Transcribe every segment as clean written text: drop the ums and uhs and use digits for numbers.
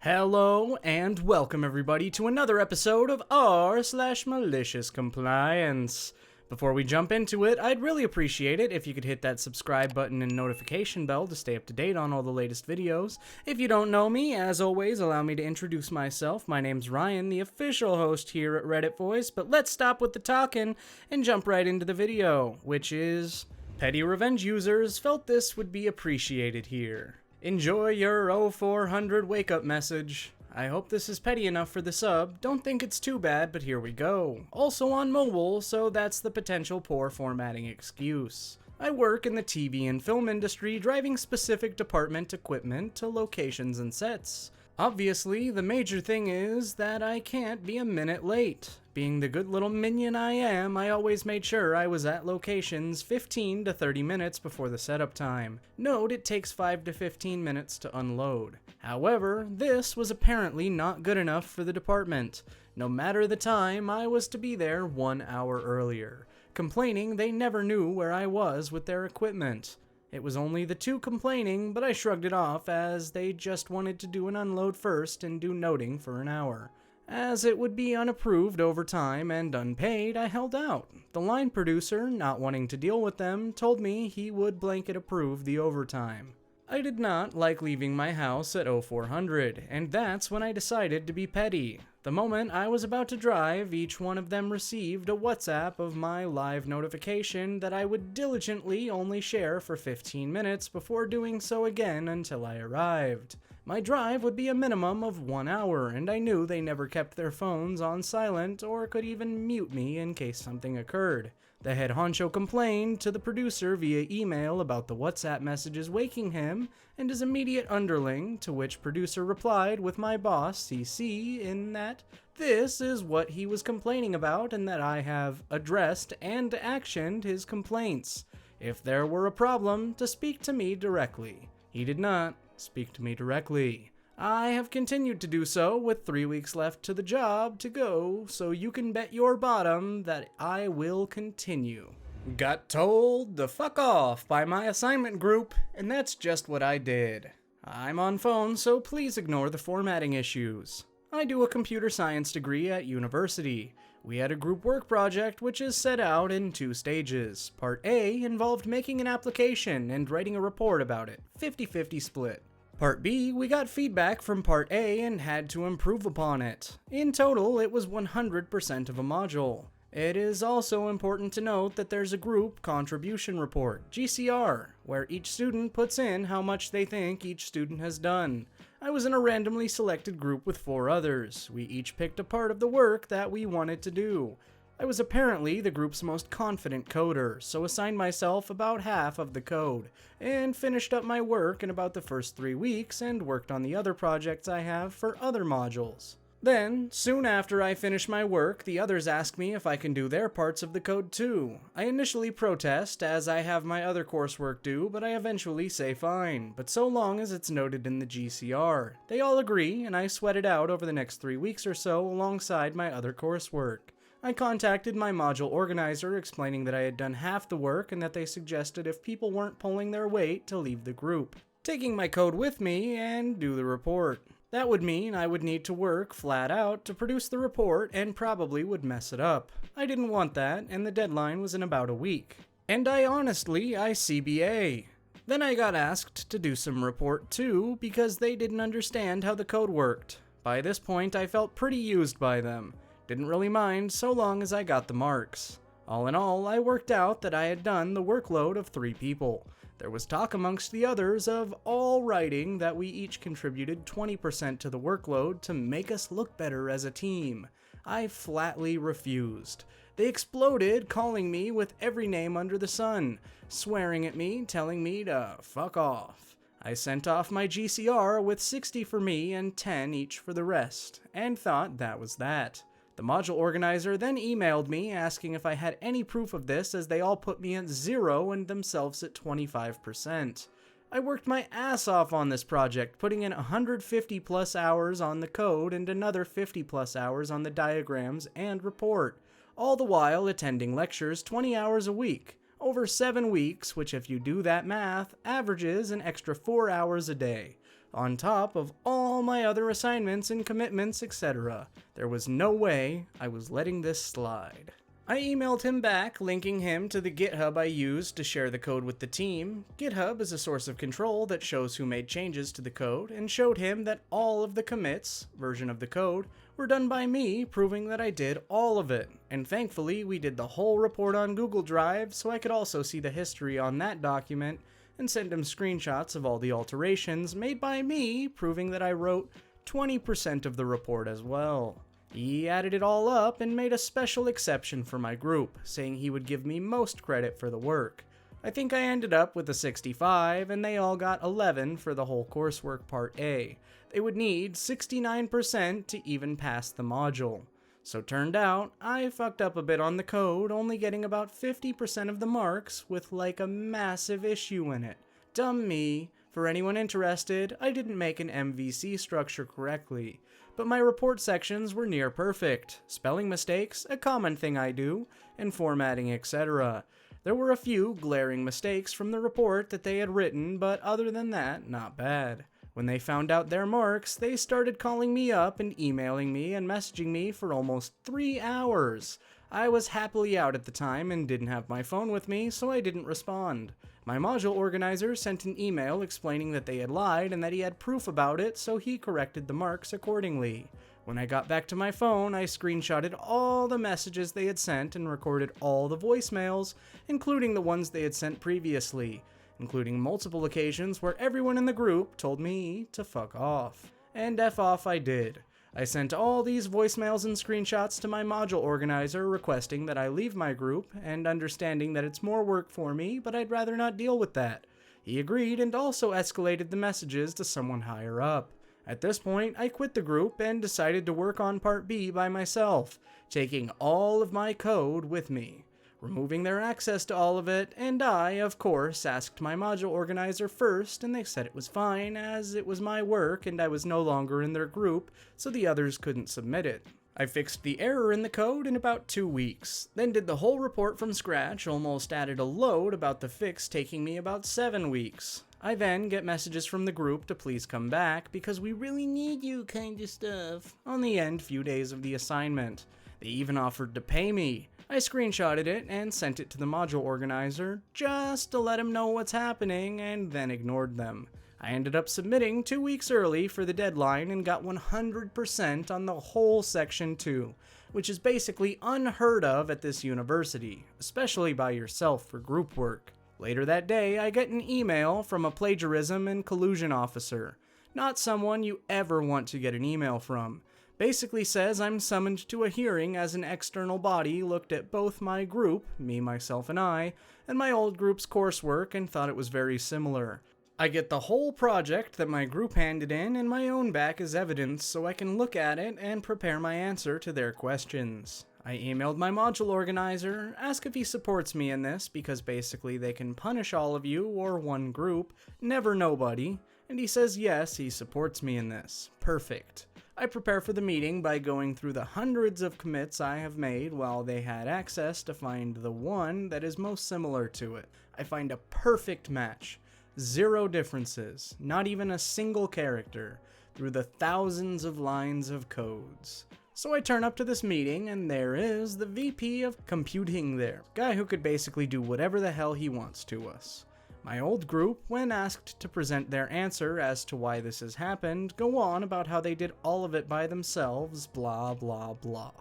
Hello and welcome everybody to another episode of r/MaliciousCompliance. Before we jump into it, I'd really appreciate it if you could hit that subscribe button and notification bell to stay up to date on all the latest videos. If you don't know me, as always, allow me to introduce myself. My name's Ryan, the official host here at Reddit Voice, but let's stop with the talking and jump right into the video, which is... Petty Revenge users felt this would be appreciated here. Enjoy your 0400 wake-up message. I hope this is petty enough for the sub. Don't think it's too bad, but here we go. Also on mobile, so that's the potential poor formatting excuse. I work in the TV and film industry, driving specific department equipment to locations and sets. Obviously, the major thing is that I can't be a minute late. Being the good little minion I am, I always made sure I was at locations 15 to 30 minutes before the setup time. Note it takes 5 to 15 minutes to unload. However, this was apparently not good enough for the department. No matter the time, I was to be there 1 hour earlier. Complaining they never knew where I was with their equipment. It was only the two complaining, but I shrugged it off as they just wanted to do an unload first and do noting for an hour. As it would be unapproved overtime and unpaid, I held out. The line producer, not wanting to deal with them, told me he would blanket approve the overtime. I did not like leaving my house at 0400, and that's when I decided to be petty. The moment I was about to drive, each one of them received a WhatsApp of my live notification that I would diligently only share for 15 minutes before doing so again until I arrived. My drive would be a minimum of 1 hour, and I knew they never kept their phones on silent or could even mute me in case something occurred. The head honcho complained to the producer via email about the WhatsApp messages waking him and his immediate underling, to which producer replied with my boss CC in that this is what he was complaining about and that I have addressed and actioned his complaints. If there were a problem, to speak to me directly. He did not speak to me directly. I have continued to do so with 3 weeks left to the job to go, so you can bet your bottom that I will continue. Got told to fuck off by my assignment group, and that's just what I did. I'm on phone, so please ignore the formatting issues. I do a computer science degree at university. We had a group work project which is set out in 2 stages. Part A involved making an application and writing a report about it, 50-50 split. Part B, we got feedback from Part A and had to improve upon it. In total, it was 100% of a module. It is also important to note that there's a group contribution report, GCR, where each student puts in how much they think each student has done. I was in a randomly selected group with 4 others. We each picked a part of the work that we wanted to do. I was apparently the group's most confident coder, so assigned myself about half of the code, and finished up my work in about the first 3 weeks and worked on the other projects I have for other modules. Then, soon after I finish my work, the others ask me if I can do their parts of the code too. I initially protest as I have my other coursework due, but I eventually say fine, but so long as it's noted in the GCR. They all agree, and I sweat it out over the next 3 weeks or so alongside my other coursework. I contacted my module organizer explaining that I had done half the work and that they suggested if people weren't pulling their weight to leave the group, taking my code with me and do the report. That would mean I would need to work flat out to produce the report and probably would mess it up. I didn't want that, and the deadline was in about a week. And I CBA. Then I got asked to do some report too because they didn't understand how the code worked. By this point I felt pretty used by them. Didn't really mind so long as I got the marks. All in all, I worked out that I had done the workload of 3 people. There was talk amongst the others of all writing that we each contributed 20% to the workload to make us look better as a team. I flatly refused. They exploded, calling me with every name under the sun, swearing at me, telling me to fuck off. I sent off my GCR with 60 for me and 10 each for the rest, and thought that was that. The module organizer then emailed me asking if I had any proof of this as they all put me at 0 and themselves at 25%. I worked my ass off on this project, putting in 150 plus hours on the code and another 50 plus hours on the diagrams and report, all the while attending lectures 20 hours a week, over 7 weeks, which if you do that math, averages an extra 4 hours a day. on top of all my other assignments and commitments, etc. There was no way I was letting this slide. I emailed him back, linking him to the GitHub I used to share the code with the team. GitHub is a source of control that shows who made changes to the code, and showed him that all of the commits, version of the code, were done by me, proving that I did all of it. And thankfully, we did the whole report on Google Drive, so I could also see the history on that document, and send him screenshots of all the alterations made by me, proving that I wrote 20% of the report as well. He added it all up and made a special exception for my group, saying he would give me most credit for the work. I think I ended up with a 65, and they all got 11 for the whole coursework part A. They would need 69% to even pass the module. So turned out, I fucked up a bit on the code, only getting about 50% of the marks with like a massive issue in it. Dumb me. For anyone interested, I didn't make an MVC structure correctly, but my report sections were near perfect. Spelling mistakes, a common thing I do, and formatting, etc. There were a few glaring mistakes from the report that they had written, but other than that, not bad. When they found out their marks, they started calling me up and emailing me and messaging me for almost 3 hours. I was happily out at the time and didn't have my phone with me, so I didn't respond. My module organizer sent an email explaining that they had lied and that he had proof about it, so he corrected the marks accordingly. When I got back to my phone, I screenshotted all the messages they had sent and recorded all the voicemails, including the ones they had sent previously, including multiple occasions where everyone in the group told me to fuck off. And F off I did. I sent all these voicemails and screenshots to my module organizer requesting that I leave my group, and understanding that it's more work for me, but I'd rather not deal with that. He agreed and also escalated the messages to someone higher up. At this point, I quit the group and decided to work on Part B by myself, taking all of my code with me, removing their access to all of it, and I, of course, asked my module organizer first, and they said it was fine, as it was my work and I was no longer in their group, so the others couldn't submit it. I fixed the error in the code in about 2 weeks, then did the whole report from scratch, almost added a load about the fix taking me about 7 weeks. I then get messages from the group to please come back because we really need you kind of stuff on the end few days of the assignment. They even offered to pay me. I screenshotted it and sent it to the module organizer just to let him know what's happening, and then ignored them. I ended up submitting 2 weeks early for the deadline and got 100% on the whole section 2, which is basically unheard of at this university, especially by yourself for group work. Later that day, I get an email from a plagiarism and collusion officer. Not someone you ever want to get an email from. Basically says I'm summoned to a hearing as an external body looked at both my group, me, myself, and I, and my old group's coursework and thought it was very similar. I get the whole project that my group handed in and my own back as evidence so I can look at it and prepare my answer to their questions. I emailed my module organizer, ask if he supports me in this because basically they can punish all of you or one group, never nobody, and he says yes, he supports me in this. Perfect. I prepare for the meeting by going through the hundreds of commits I have made while they had access to find the one that is most similar to it. I find a perfect match. 0 differences, not even a single character, through the thousands of lines of codes. So I turn up to this meeting, and there is the VP of computing there, guy who could basically do whatever the hell he wants to us. My old group, when asked to present their answer as to why this has happened, go on about how they did all of it by themselves, blah blah blah.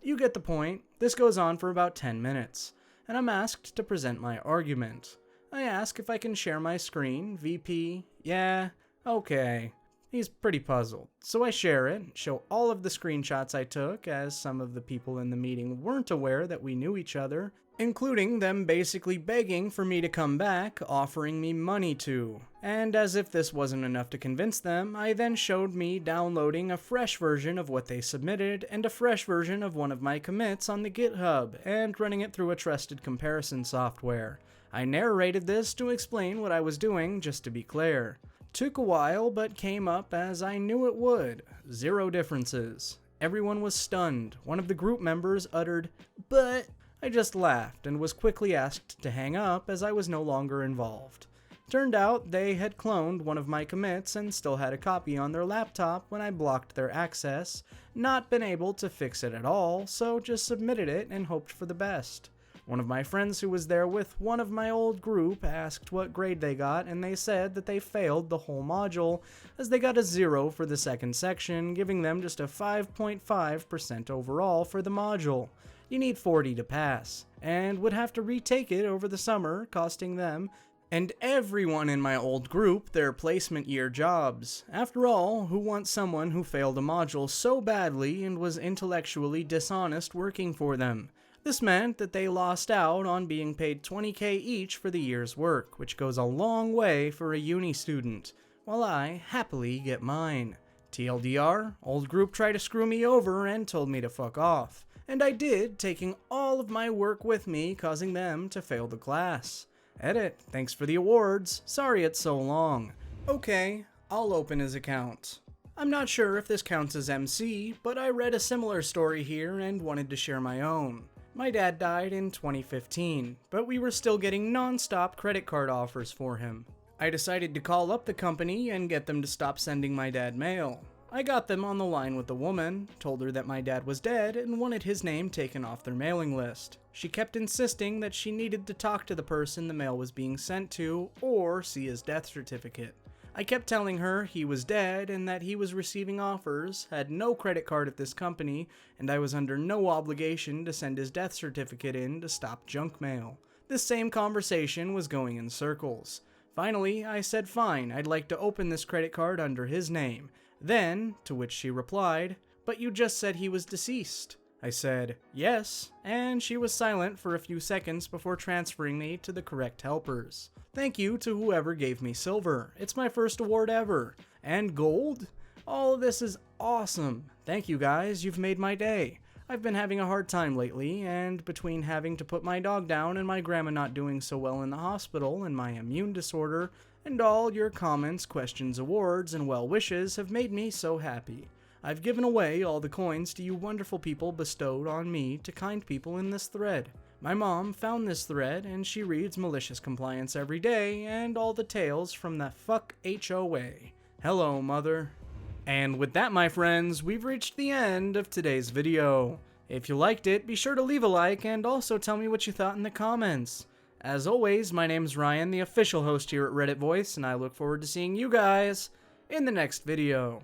You get the point. This goes on for about 10 minutes, and I'm asked to present my argument. I ask if I can share my screen. VP, yeah, okay. He's pretty puzzled. So I share it, show all of the screenshots I took, as some of the people in the meeting weren't aware that we knew each other, including them basically begging for me to come back, offering me money to. And as if this wasn't enough to convince them, I then showed me downloading a fresh version of what they submitted and a fresh version of one of my commits on the GitHub, and running it through a trusted comparison software. I narrated this to explain what I was doing, just to be clear. Took a while, but came up as I knew it would. 0 differences. Everyone was stunned. One of the group members uttered, "But..." I just laughed and was quickly asked to hang up as I was no longer involved. Turned out they had cloned one of my commits and still had a copy on their laptop when I blocked their access, not been able to fix it at all, so just submitted it and hoped for the best. One of my friends who was there with one of my old group asked what grade they got, and they said that they failed the whole module, as they got a 0 for the second section, giving them just a 5.5% overall for the module. You need 40 to pass, and would have to retake it over the summer, costing them and everyone in my old group their placement year jobs. After all, who wants someone who failed a module so badly and was intellectually dishonest working for them? This meant that they lost out on being paid $20K each for the year's work, which goes a long way for a uni student, while I happily get mine. TLDR, old group tried to screw me over and told me to fuck off. And I did, taking all of my work with me, causing them to fail the class. Edit, thanks for the awards, sorry it's so long. Okay, I'll open his account. I'm not sure if this counts as MC, but I read a similar story here and wanted to share my own. My dad died in 2015, but we were still getting non-stop credit card offers for him. I decided to call up the company and get them to stop sending my dad mail. I got them on the line with the woman, told her that my dad was dead and wanted his name taken off their mailing list. She kept insisting that she needed to talk to the person the mail was being sent to or see his death certificate. I kept telling her he was dead and that he was receiving offers, had no credit card at this company, and I was under no obligation to send his death certificate in to stop junk mail. This same conversation was going in circles. Finally, I said fine, I'd like to open this credit card under his name. Then, to which she replied, "But you just said he was deceased." I said, "Yes," and she was silent for a few seconds before transferring me to the correct helpers. Thank you to whoever gave me silver. It's my first award ever. And gold? All of this is awesome. Thank you guys, you've made my day. I've been having a hard time lately, and between having to put my dog down and my grandma not doing so well in the hospital and my immune disorder, and all your comments, questions, awards, and well wishes have made me so happy. I've given away all the coins to you wonderful people bestowed on me to kind people in this thread. My mom found this thread and she reads Malicious Compliance every day and all the tales from the fuck HOA. Hello, mother. And with that, my friends, we've reached the end of today's video. If you liked it, be sure to leave a like and also tell me what you thought in the comments. As always, my name's Ryan, the official host here at Reddit Voice, and I look forward to seeing you guys in the next video.